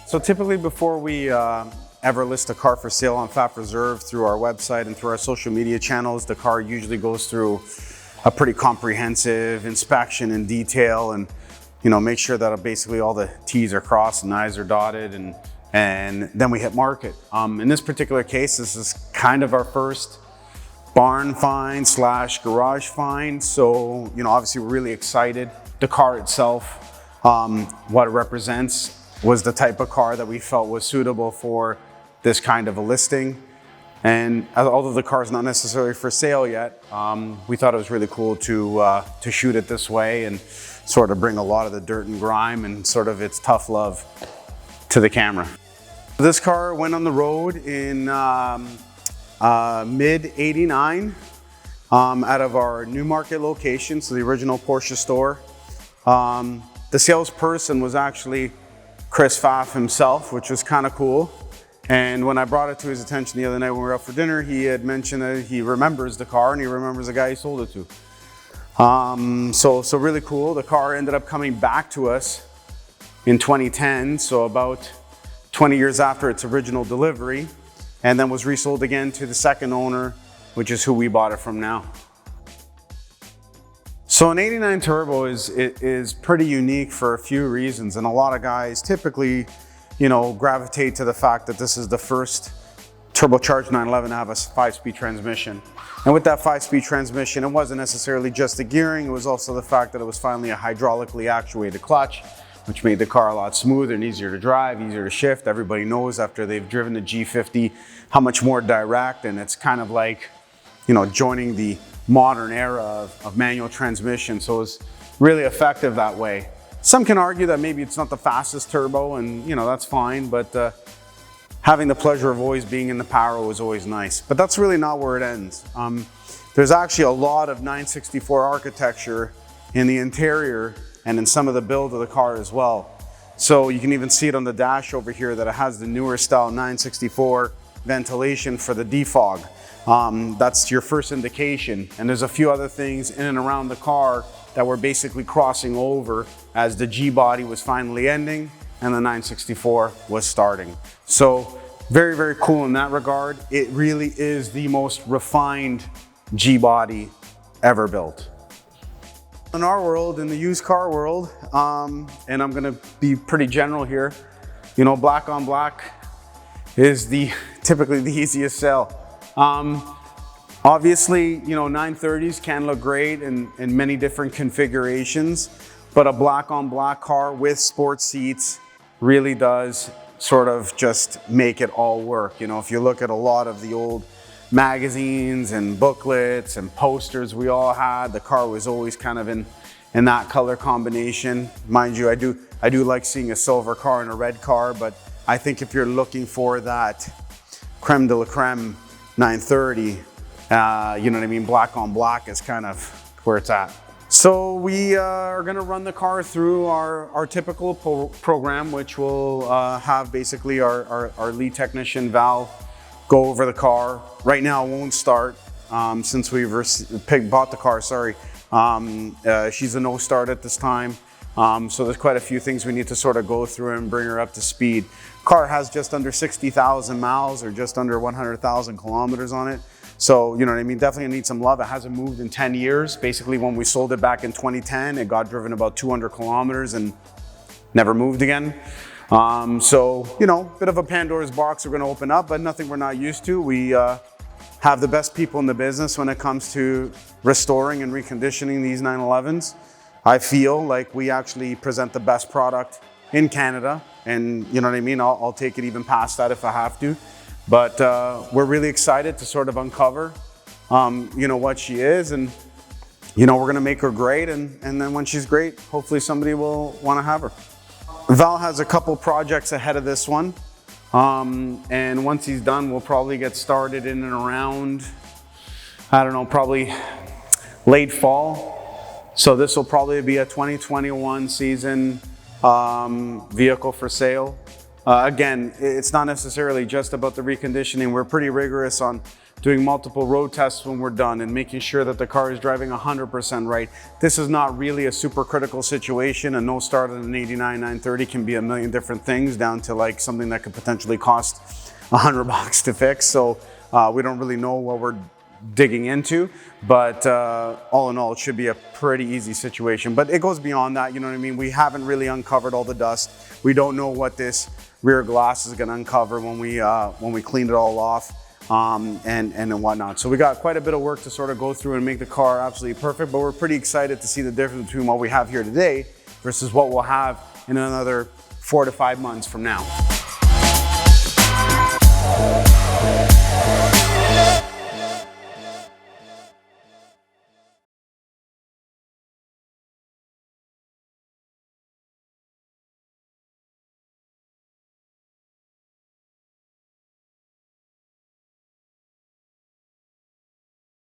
So typically before we ever list a car for sale on Pfaff Reserve through our website and through our social media channels, the car usually goes through a pretty comprehensive inspection and detail, and make sure that basically all the T's are crossed and I's are dotted, and then we hit market. In this particular case, this is kind of our first barn find / garage find. So, obviously we're really excited. The car itself, what it represents was the type of car that we felt was suitable for this kind of a listing. And although the car is not necessarily for sale yet, we thought it was really cool to shoot it this way and sort of bring a lot of the dirt and grime and sort of its tough love to the camera. This car went on the road in mid '89 out of our Newmarket location, so the original Porsche store. The salesperson was actually Chris Pfaff himself, which was kind of cool. And when I brought it to his attention the other night when we were out for dinner, he had mentioned that he remembers the car and he remembers the guy he sold it to. So really cool. The car ended up coming back to us in 2010, so about 20 years after its original delivery, and then was resold again to the second owner, which is who we bought it from now. So an '89 turbo is pretty unique for a few reasons, and a lot of guys typically gravitate to the fact that this is the first turbocharged 911 to have a 5-speed transmission. And with that 5-speed transmission, it wasn't necessarily just the gearing, it was also the fact that it was finally a hydraulically actuated clutch, which made the car a lot smoother and easier to drive, easier to shift. Everybody knows after they've driven the G50 how much more direct, and it's kind of like, joining the modern era of manual transmission. So it's really effective that way. Some can argue that maybe it's not the fastest turbo, and that's fine, but having the pleasure of always being in the power was always nice. But that's really not where it ends. There's actually a lot of 964 architecture in the interior and in some of the build of the car as well. So you can even see it on the dash over here that it has the newer style 964 ventilation for the defog. That's your first indication. And there's a few other things in and around the car that were basically crossing over as the G body was finally ending and the 964 was starting. So very, very cool in that regard. It really is the most refined G body ever built. In our world, in the used car world, and I'm gonna be pretty general here, black on black is typically the easiest sell. Obviously, 930s can look great in many different configurations, but a black on black car with sports seats really does sort of just make it all work. If you look at a lot of the old magazines and booklets and posters we all had, the car was always kind of in that color combination. Mind you, I do like seeing a silver car and a red car, but I think if you're looking for that creme de la creme 930, black on black is kind of where it's at. So we are gonna run the car through our typical program, which will have basically our lead technician, Val, go over the car. Right now it won't start since we've bought the car, sorry. She's a no start at this time. So there's quite a few things we need to sort of go through and bring her up to speed. Car has just under 60,000 miles or just under 100,000 kilometers on it. So, definitely need some love. It hasn't moved in 10 years. Basically, when we sold it back in 2010, it got driven about 200 kilometers and never moved again. Bit of a Pandora's box we're gonna open up, but nothing we're not used to. We have the best people in the business when it comes to restoring and reconditioning these 911s. I feel like we actually present the best product in Canada, and I'll take it even past that if I have to. But we're really excited to sort of uncover, what she is, and we're gonna make her great, and then when she's great, hopefully somebody will wanna have her. Val has a couple projects ahead of this one, and once he's done, we'll probably get started in and around, I don't know, probably late fall. So this will probably be a 2021 season vehicle for sale. Again, it's not necessarily just about the reconditioning. We're pretty rigorous on doing multiple road tests when we're done, and making sure that the car is driving 100% right. This is not really a super critical situation. A no start on an 89 930 can be a million different things, down to like something that could potentially cost $100 to fix. So we don't really know what we're digging into, but all in all, it should be a pretty easy situation. But it goes beyond that, you know what I mean? We haven't really uncovered all the dust. We don't know what this rear glass is going to uncover when we clean it all off, and whatnot. So we got quite a bit of work to sort of go through and make the car absolutely perfect, but we're pretty excited to see the difference between what we have here today versus what we'll have in another 4 to 5 months from now.